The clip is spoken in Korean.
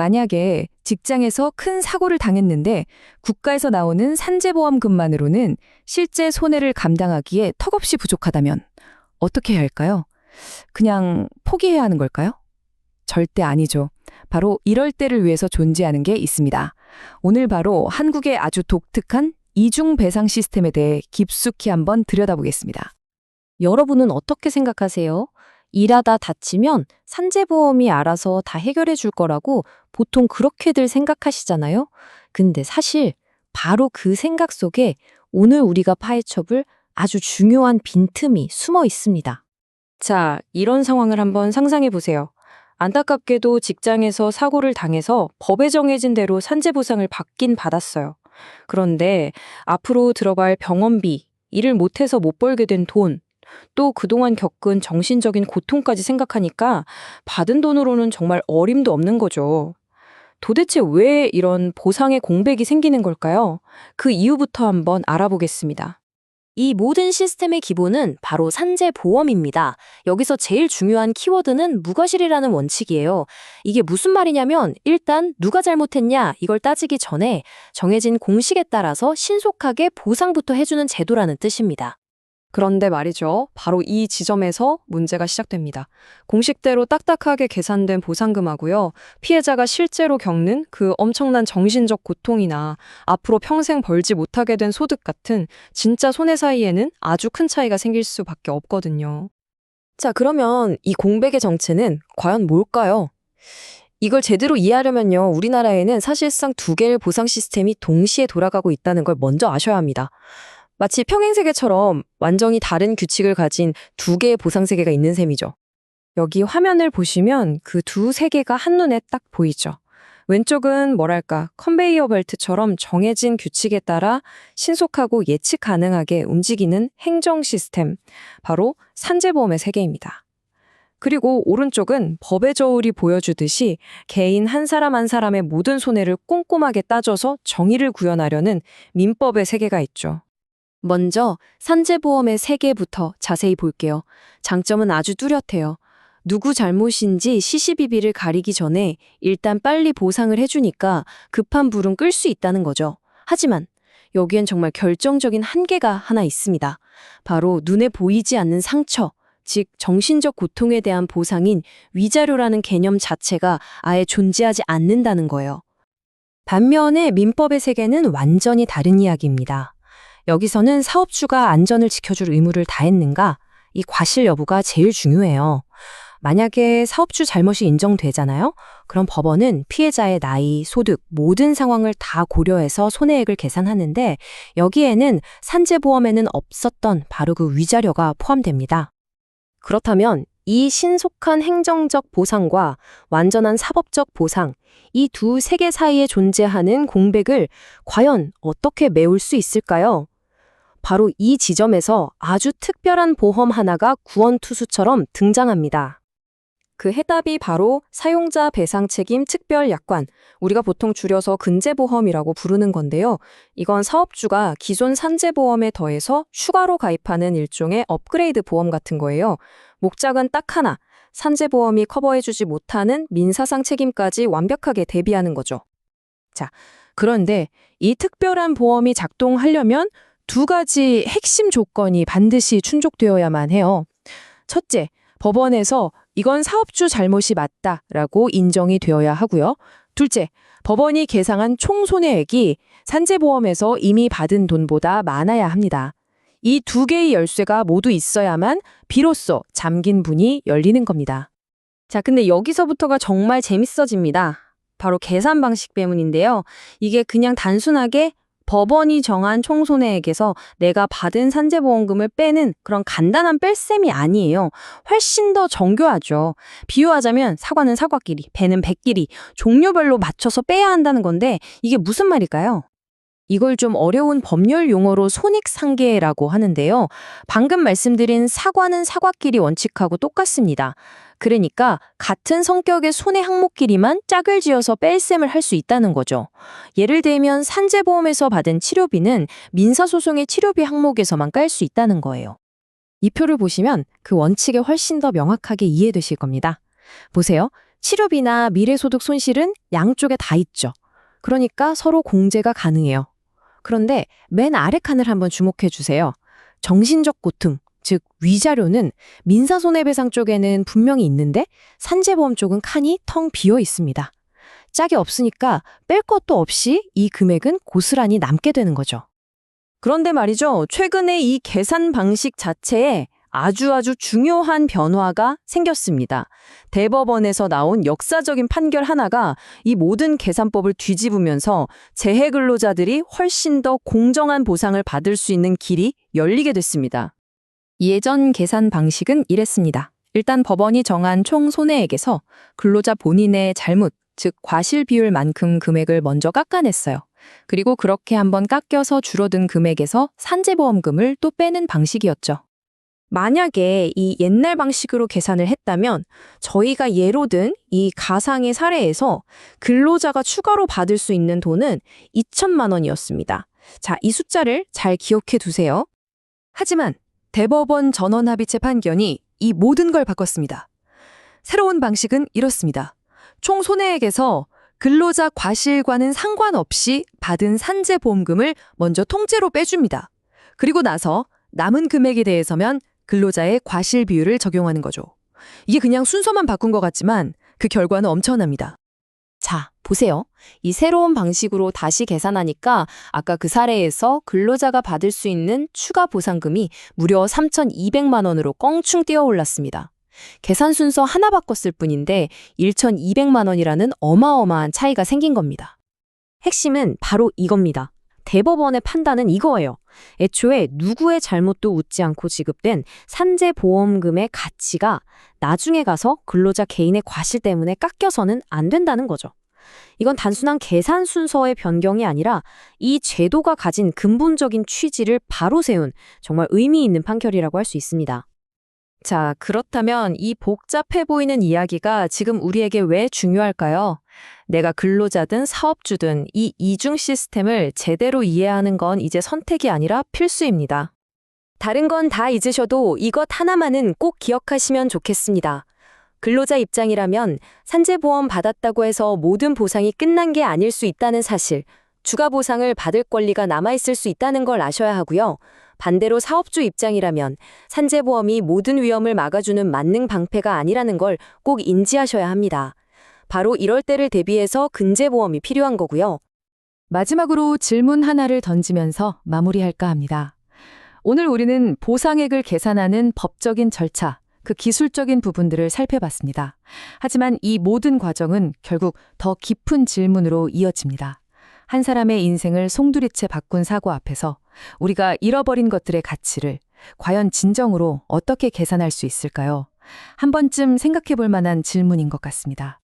만약에 직장에서 큰 사고를 당했는데 국가에서 나오는 산재보험금만으로는 실제 손해를 감당하기에 턱없이 부족하다면 어떻게 해야 할까요? 그냥 포기해야 하는 걸까요? 절대 아니죠. 바로 이럴 때를 위해서 존재하는 게 있습니다. 오늘 바로 한국의 아주 독특한 이중 배상 시스템에 대해 깊숙이 한번 들여다보겠습니다. 여러분은 어떻게 생각하세요? 일하다 다치면 산재보험이 알아서 다 해결해 줄 거라고 보통 그렇게들 생각하시잖아요? 근데 사실 바로 그 생각 속에 오늘 우리가 파헤쳐볼 아주 중요한 빈틈이 숨어 있습니다. 자, 이런 상황을 한번 상상해 보세요. 안타깝게도 직장에서 사고를 당해서 법에 정해진 대로 산재보상을 받긴 받았어요. 그런데 앞으로 들어갈 병원비, 일을 못해서 못 벌게 된 돈, 또 그동안 겪은 정신적인 고통까지 생각하니까 받은 돈으로는 정말 어림도 없는 거죠. 도대체 왜 이런 보상의 공백이 생기는 걸까요? 그 이유부터 한번 알아보겠습니다. 이 모든 시스템의 기본은 바로 산재보험입니다. 여기서 제일 중요한 키워드는 무과실이라는 원칙이에요. 이게 무슨 말이냐면 일단 누가 잘못했냐 이걸 따지기 전에 정해진 공식에 따라서 신속하게 보상부터 해주는 제도라는 뜻입니다. 그런데 말이죠. 바로 이 지점에서 문제가 시작됩니다. 공식대로 딱딱하게 계산된 보상금하고요. 피해자가 실제로 겪는 그 엄청난 정신적 고통이나 앞으로 평생 벌지 못하게 된 소득 같은 진짜 손해 사이에는 아주 큰 차이가 생길 수밖에 없거든요. 자, 그러면 이 공백의 정체는 과연 뭘까요? 이걸 제대로 이해하려면요. 우리나라에는 사실상 두 개의 보상 시스템이 동시에 돌아가고 있다는 걸 먼저 아셔야 합니다. 마치 평행세계처럼 완전히 다른 규칙을 가진 두 개의 보상세계가 있는 셈이죠. 여기 화면을 보시면 그 두 세계가 한눈에 딱 보이죠. 왼쪽은 뭐랄까 컨베이어 벨트처럼 정해진 규칙에 따라 신속하고 예측 가능하게 움직이는 행정 시스템, 바로 산재보험의 세계입니다. 그리고 오른쪽은 법의 저울이 보여주듯이 개인 한 사람 한 사람의 모든 손해를 꼼꼼하게 따져서 정의를 구현하려는 민법의 세계가 있죠. 먼저 산재보험의 세계부터 자세히 볼게요. 장점은 아주 뚜렷해요. 누구 잘못인지 시시비비를 가리기 전에 일단 빨리 보상을 해주니까 급한 불은 끌 수 있다는 거죠. 하지만 여기엔 정말 결정적인 한계가 하나 있습니다. 바로 눈에 보이지 않는 상처, 즉 정신적 고통에 대한 보상인 위자료라는 개념 자체가 아예 존재하지 않는다는 거예요. 반면에 민법의 세계는 완전히 다른 이야기입니다. 여기서는 사업주가 안전을 지켜줄 의무를 다했는가? 이 과실 여부가 제일 중요해요. 만약에 사업주 잘못이 인정되잖아요? 그럼 법원은 피해자의 나이, 소득, 모든 상황을 다 고려해서 손해액을 계산하는데 여기에는 산재보험에는 없었던 바로 그 위자료가 포함됩니다. 그렇다면 이 신속한 행정적 보상과 완전한 사법적 보상, 이 두 세계 사이에 존재하는 공백을 과연 어떻게 메울 수 있을까요? 바로 이 지점에서 아주 특별한 보험 하나가 구원투수처럼 등장합니다. 그 해답이 바로 사용자 배상 책임 특별 약관, 우리가 보통 줄여서 근제보험이라고 부르는 건데요. 이건 사업주가 기존 산재보험에 더해서 추가로 가입하는 일종의 업그레이드 보험 같은 거예요. 목적은 딱 하나, 산재보험이 커버해주지 못하는 민사상 책임까지 완벽하게 대비하는 거죠. 자, 그런데 이 특별한 보험이 작동하려면 두 가지 핵심 조건이 반드시 충족되어야만 해요. 첫째, 법원에서 이건 사업주 잘못이 맞다라고 인정이 되어야 하고요. 둘째, 법원이 계상한 총 손해액이 산재보험에서 이미 받은 돈보다 많아야 합니다. 이 두 개의 열쇠가 모두 있어야만 비로소 잠긴 문이 열리는 겁니다. 자, 근데 여기서부터가 정말 재밌어집니다. 바로 계산 방식 때문인데요. 이게 그냥 단순하게 법원이 정한 총손해액에서 내가 받은 산재보험금을 빼는 그런 간단한 뺄셈이 아니에요. 훨씬 더 정교하죠. 비유하자면 사과는 사과끼리, 배는 배끼리 종류별로 맞춰서 빼야 한다는 건데 이게 무슨 말일까요? 이걸 좀 어려운 법률 용어로 손익상계라고 하는데요. 방금 말씀드린 사과는 사과끼리 원칙하고 똑같습니다. 그러니까 같은 성격의 손해 항목끼리만 짝을 지어서 뺄셈을 할 수 있다는 거죠. 예를 들면 산재보험에서 받은 치료비는 민사소송의 치료비 항목에서만 깔 수 있다는 거예요. 이 표를 보시면 그 원칙이 훨씬 더 명확하게 이해되실 겁니다. 보세요. 치료비나 미래소득 손실은 양쪽에 다 있죠. 그러니까 서로 공제가 가능해요. 그런데 맨 아래 칸을 한번 주목해 주세요. 정신적 고통, 즉 위자료는 민사손해배상 쪽에는 분명히 있는데 산재보험 쪽은 칸이 텅 비어 있습니다. 짝이 없으니까 뺄 것도 없이 이 금액은 고스란히 남게 되는 거죠. 그런데 말이죠. 최근에 이 계산 방식 자체에 아주 중요한 변화가 생겼습니다. 대법원에서 나온 역사적인 판결 하나가 이 모든 계산법을 뒤집으면서 재해 근로자들이 훨씬 더 공정한 보상을 받을 수 있는 길이 열리게 됐습니다. 예전 계산 방식은 이랬습니다. 일단 법원이 정한 총 손해액에서 근로자 본인의 잘못, 즉 과실 비율만큼 금액을 먼저 깎아냈어요. 그리고 그렇게 한번 깎여서 줄어든 금액에서 산재보험금을 또 빼는 방식이었죠. 만약에 이 옛날 방식으로 계산을 했다면 저희가 예로 든 이 가상의 사례에서 근로자가 추가로 받을 수 있는 돈은 2천만 원이었습니다. 자, 이 숫자를 잘 기억해 두세요. 하지만 대법원 전원합의체 판결이 이 모든 걸 바꿨습니다. 새로운 방식은 이렇습니다. 총 손해액에서 근로자 과실과는 상관없이 받은 산재보험금을 먼저 통째로 빼줍니다. 그리고 나서 남은 금액에 대해서면 근로자의 과실 비율을 적용하는 거죠. 이게 그냥 순서만 바꾼 것 같지만 그 결과는 엄청납니다. 자, 보세요. 이 새로운 방식으로 다시 계산하니까 아까 그 사례에서 근로자가 받을 수 있는 추가 보상금이 무려 3,200만 원으로 껑충 뛰어 올랐습니다. 계산 순서 하나 바꿨을 뿐인데 1,200만 원이라는 어마어마한 차이가 생긴 겁니다. 핵심은 바로 이겁니다. 대법원의 판단은 이거예요. 애초에 누구의 잘못도 묻지 않고 지급된 산재보험금의 가치가 나중에 가서 근로자 개인의 과실 때문에 깎여서는 안 된다는 거죠. 이건 단순한 계산 순서의 변경이 아니라 이 제도가 가진 근본적인 취지를 바로 세운 정말 의미 있는 판결이라고 할 수 있습니다. 자, 그렇다면 이 복잡해 보이는 이야기가 지금 우리에게 왜 중요할까요? 내가 근로자든 사업주든 이 이중 시스템을 제대로 이해하는 건 이제 선택이 아니라 필수입니다. 다른 건 다 잊으셔도 이것 하나만은 꼭 기억하시면 좋겠습니다. 근로자 입장이라면 산재보험 받았다고 해서 모든 보상이 끝난 게 아닐 수 있다는 사실, 추가 보상을 받을 권리가 남아있을 수 있다는 걸 아셔야 하고요. 반대로 사업주 입장이라면 산재보험이 모든 위험을 막아주는 만능 방패가 아니라는 걸 꼭 인지하셔야 합니다. 바로 이럴 때를 대비해서 근제보험이 필요한 거고요. 마지막으로 질문 하나를 던지면서 마무리할까 합니다. 오늘 우리는 보상액을 계산하는 법적인 절차, 그 기술적인 부분들을 살펴봤습니다. 하지만 이 모든 과정은 결국 더 깊은 질문으로 이어집니다. 한 사람의 인생을 송두리째 바꾼 사고 앞에서 우리가 잃어버린 것들의 가치를 과연 진정으로 어떻게 계산할 수 있을까요? 한 번쯤 생각해 볼 만한 질문인 것 같습니다.